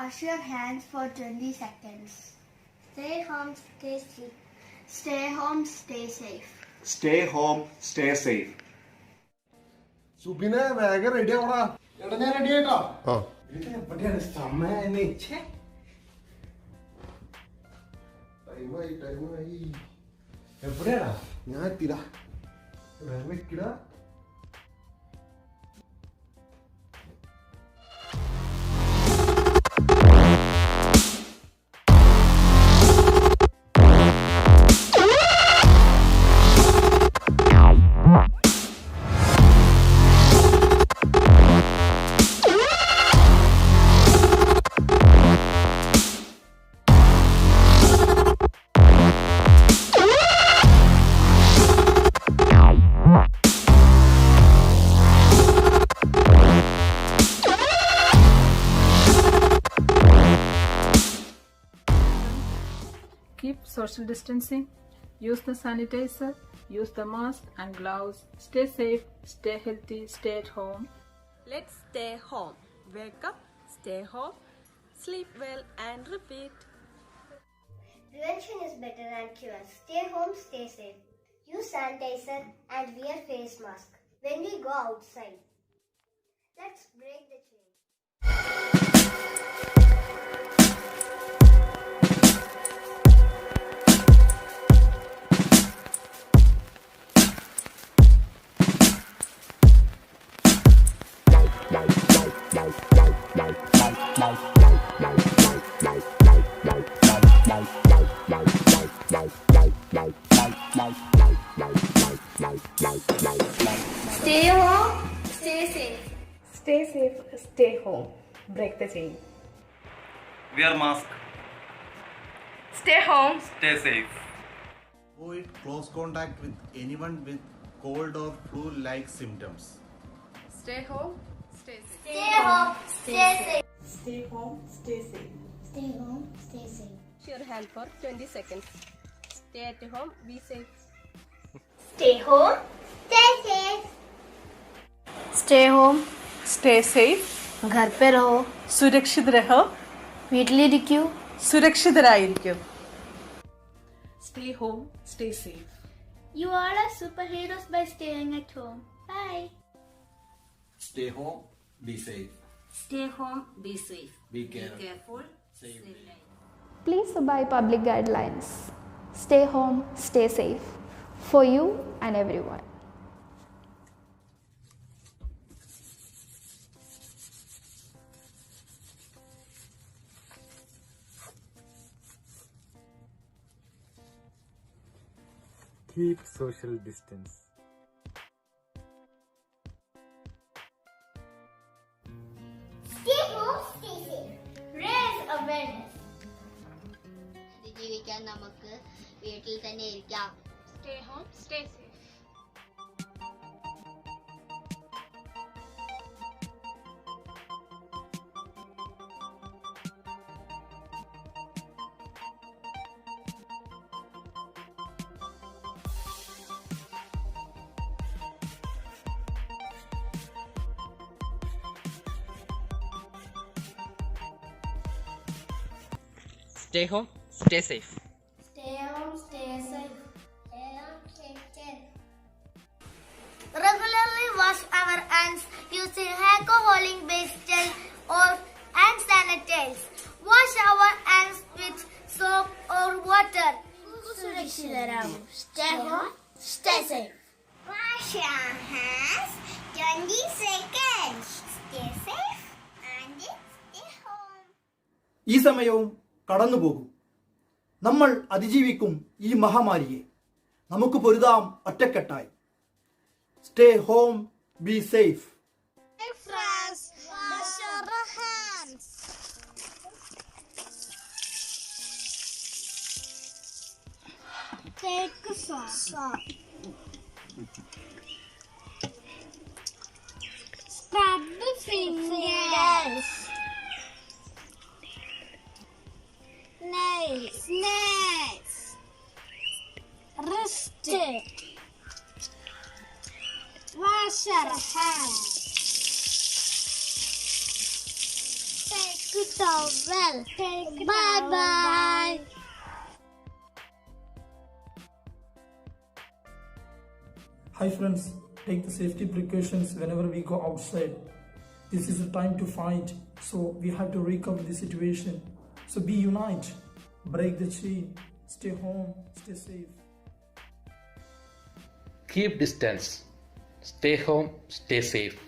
Wash your hands for 20 seconds. Stay home, stay safe. Stay home, stay safe. Stay home, stay safe. സുബിനെ വേഗം ready ആവടാ. എടാ ഞാൻ ready ആയിട്ടോ. ഇത് എവിടെയാണ് സമയം? ടൈമായി. എവിടെയാടാ? ഞാൻ എത്തിടാ. വേഗം വെക്കടാ. Keep social distancing, use the sanitizer, use the mask and gloves, stay safe, stay healthy, stay at home. Let's stay home. Wake up, stay home, sleep well and repeat. Prevention is better than cure. Stay home, stay safe. Use sanitizer and wear face mask when we go outside. Let's break the chain. Stay home, stay safe. Stay safe, stay home, break the chain. Wear mask. Stay home, Stay safe. Avoid close contact with anyone with cold or flu-like symptoms. Stay home, stay safe. Stay home, stay safe. stay home, stay safe. Stay home, stay safe. Wash your hand for 20 seconds. Stay at home, be safe. Stay home, stay safe. Stay home, stay safe. घर पे रहो, സുരക്ഷിത രഹോ, വീട്ടിലിരിക്കൂ. സുരക്ഷിതരായിരിക്കും. Stay home, stay safe. You all are superheroes by staying at home. Bye. Stay home, be safe. Stay home, be safe. Be Be careful. Save life. Please obey public guidelines. Stay home, stay safe. For you and everyone. Keep social distance. Stay home, stay safe. Raise awareness. ജീവിക്കാൻ നമുക്ക് വീട്ടിൽ തന്നെ ഇരിക്കാം. Stay home, stay safe. Stay home, stay safe. Stay home, stay safe. Stay home, stay safe. Regularly wash our hands using alcohol-based gel or hand sanitizers. Wash our hands with soap or water. Stay home, stay safe. Wash your hands 20 seconds. Stay safe and stay home. ഈ സമയവും കടന്നുപോകും. നമ്മൾ അതിജീവിക്കും ഈ മഹാമാരിയെ. നമുക്ക് പൊരുതാം ഒറ്റക്കെട്ടായി. Stay home, be safe. Hey friends, wash your hands. Take a shot. Scrub the fingers. Nails. Wrist. Wash your hands. Take a towel. Bye-bye. Hi friends, take the safety precautions whenever we go outside. This is a time to fight, so we have to recover the situation. So be united, break the chain, stay home, stay safe. Keep distance. Stay home, stay safe.